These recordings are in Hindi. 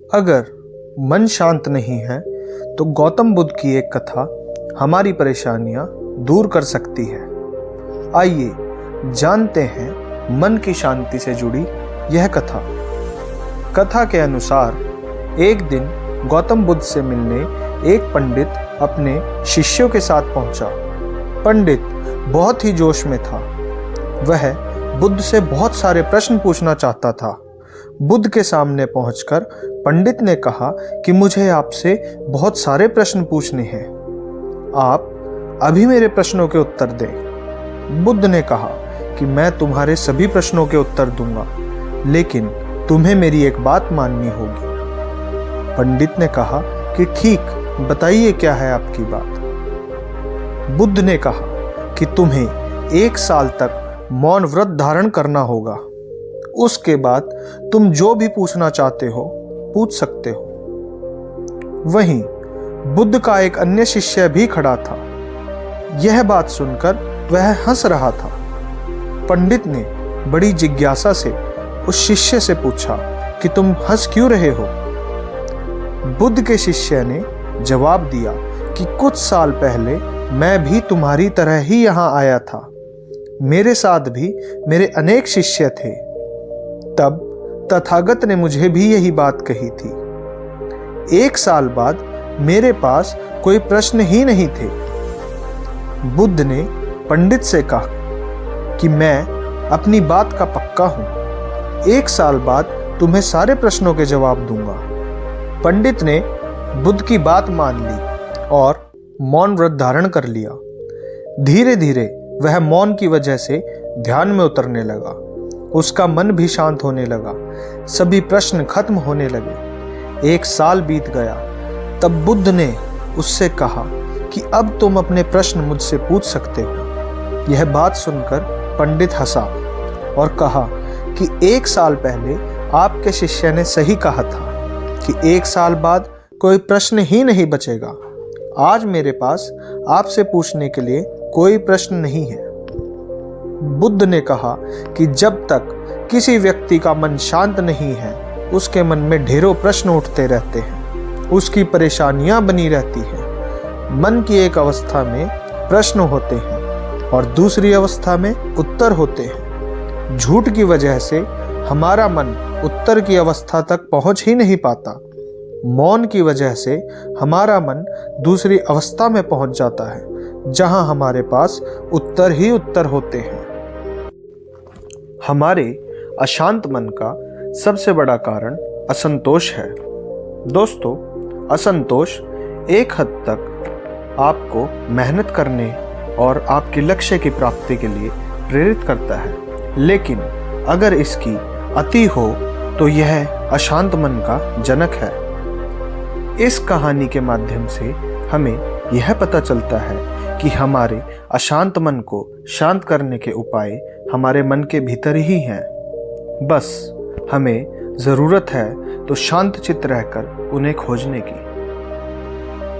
अगर मन शांत नहीं है तो गौतम बुद्ध की एक कथा हमारी परेशानियां दूर कर सकती है। आइए जानते हैं मन की शांति से जुड़ी यह कथा। कथा के अनुसार एक दिन गौतम बुद्ध से मिलने एक पंडित अपने शिष्यों के साथ पहुंचा। पंडित बहुत ही जोश में था। वह बुद्ध से बहुत सारे प्रश्न पूछना चाहता था। बुद्ध के सामने पहुंचकर पंडित ने कहा कि मुझे आपसे बहुत सारे प्रश्न पूछने हैं, आप अभी मेरे प्रश्नों के उत्तर दें। बुद्ध ने कहा कि मैं तुम्हारे सभी प्रश्नों के उत्तर दूंगा, लेकिन तुम्हें मेरी एक बात माननी होगी। पंडित ने कहा कि ठीक, बताइए क्या है आपकी बात। बुद्ध ने कहा कि तुम्हें 1 साल तक मौन व्रत धारण करना होगा। उसके बाद तुम जो भी पूछना चाहते हो पूछ सकते हो। वहीं बुद्ध का एक अन्य शिष्य भी खड़ा था। यह बात सुनकर वह हंस रहा था। पंडित ने बड़ी जिज्ञासा से उस शिष्य से पूछा कि तुम हंस क्यों रहे हो। बुद्ध के शिष्य ने जवाब दिया कि कुछ साल पहले मैं भी तुम्हारी तरह ही यहाँ आया था। मेरे साथ भी मेरे अनेक शिष्य थे। तब तथागत ने मुझे भी यही बात कही थी। 1 साल बाद मेरे पास कोई प्रश्न ही नहीं थे। बुद्ध ने पंडित से कहा कि मैं अपनी बात का पक्का हूं। 1 साल बाद तुम्हें सारे प्रश्नों के जवाब दूंगा। पंडित ने बुद्ध की बात मान ली और मौन व्रत धारण कर लिया। धीरे धीरे वह मौन की वजह से ध्यान में उतरने लगा। उसका मन भी शांत होने लगा। सभी प्रश्न खत्म होने लगे। 1 साल बीत गया। तब बुद्ध ने उससे कहा कि अब तुम अपने प्रश्न मुझसे पूछ सकते हो। यह बात सुनकर पंडित हंसा और कहा कि 1 साल पहले आपके शिष्य ने सही कहा था कि 1 साल बाद कोई प्रश्न ही नहीं बचेगा। आज मेरे पास आपसे पूछने के लिए कोई प्रश्न नहीं है। बुद्ध ने कहा कि जब तक किसी व्यक्ति का मन शांत नहीं है, उसके मन में ढेरों प्रश्न उठते रहते हैं, उसकी परेशानियां बनी रहती हैं। मन की एक अवस्था में प्रश्न होते हैं और दूसरी अवस्था में उत्तर होते हैं। झूठ की वजह से हमारा मन उत्तर की अवस्था तक पहुंच ही नहीं पाता। मौन की वजह से हमारा मन दूसरी अवस्था में पहुंच जाता है, जहां हमारे पास उत्तर ही उत्तर होते हैं। हमारे अशांत मन का सबसे बड़ा कारण असंतोष है। दोस्तों, असंतोष एक हद तक आपको मेहनत करने और आपके लक्ष्य की प्राप्ति के लिए प्रेरित करता है, लेकिन अगर इसकी अति हो तो यह अशांत मन का जनक है। इस कहानी के माध्यम से हमें यह पता चलता है कि हमारे अशांत मन को शांत करने के उपाय हमारे मन के भीतर ही हैं। बस हमें ज़रूरत है तो शांत चित्त रहकर उन्हें खोजने की।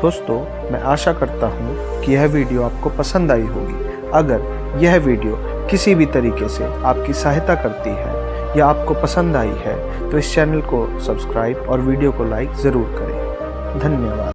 दोस्तों, मैं आशा करता हूँ कि यह वीडियो आपको पसंद आई होगी। अगर यह वीडियो किसी भी तरीके से आपकी सहायता करती है या आपको पसंद आई है तो इस चैनल को सब्सक्राइब और वीडियो को लाइक ज़रूर करें। धन्यवाद।